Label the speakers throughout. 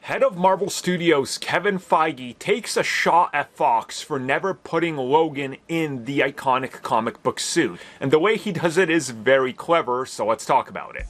Speaker 1: Head of Marvel Studios Kevin Feige takes a shot at Fox for never putting Logan in the iconic comic book suit. And the way he does it is very clever, so let's talk about it.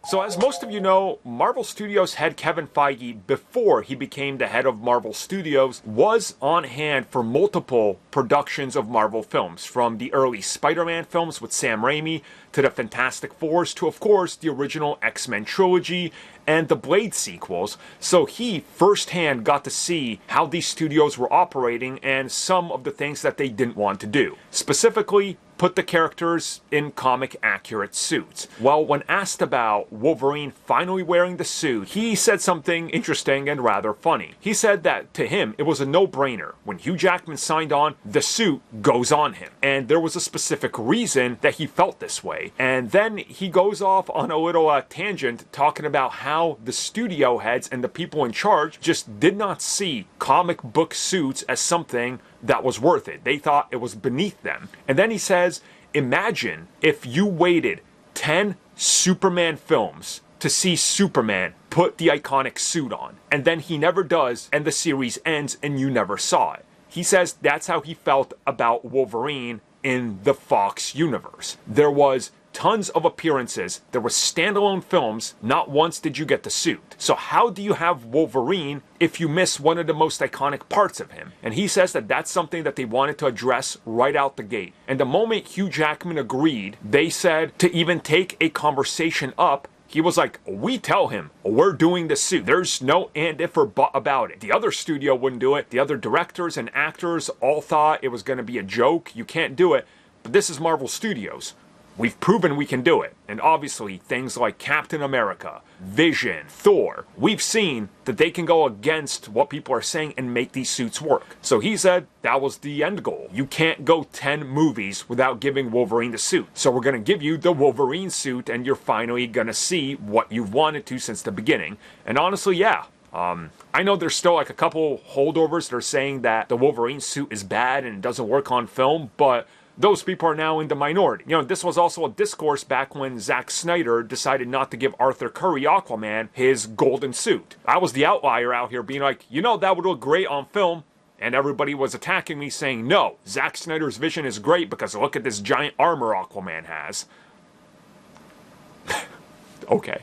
Speaker 1: So as most of you know, Marvel Studios head Kevin Feige, before he became the head of Marvel Studios, was on hand for multiple productions of Marvel films, from the early Spider-Man films with Sam Raimi, to the Fantastic Fours, to of course the original X-Men trilogy, and the Blade sequels. So he firsthand got to see how these studios were operating and some of the things that they didn't want to do. Specifically, put the characters in comic accurate suits. Well, when asked about Wolverine finally wearing the suit, he said something interesting and rather funny. He said that to him, it was a no-brainer. When Hugh Jackman signed on, the suit goes on him. And there was a specific reason that he felt this way. And then he goes off on a little tangent talking about how the studio heads and the people in charge just did not see comic book suits as something that was worth it. They thought it was beneath them. And then he says, imagine if you waited 10 Superman films to see Superman put the iconic suit on, and then he never does, and the series ends and you never saw it. He says that's how he felt about Wolverine in the Fox universe. There was tons of appearances, there were standalone films, not once did you get the suit. So how do you have Wolverine if you miss one of the most iconic parts of him? And he says that that's something that they wanted to address right out the gate. And the moment Hugh Jackman agreed, they said to even take a conversation up, he was like, we tell him, we're doing the suit. There's no and if or but about it. The other studio wouldn't do it. The other directors and actors all thought it was going to be a joke. You can't do it. But this is Marvel Studios. We've proven we can do it. And obviously, things like Captain America, Vision, Thor, we've seen that they can go against what people are saying and make these suits work. So he said that was the end goal. You can't go 10 movies without giving Wolverine the suit. So we're going to give you the Wolverine suit, and you're finally going to see what you've wanted to since the beginning. And honestly, yeah. I know there's still like a couple holdovers that are saying that the Wolverine suit is bad and it doesn't work on film, but those people are now in the minority. You know, this was also a discourse back when Zack Snyder decided not to give Arthur Curry, Aquaman, his golden suit. I was the outlier out here being like, you know, that would look great on film. And everybody was attacking me saying, no, Zack Snyder's vision is great because look at this giant armor Aquaman has. Okay.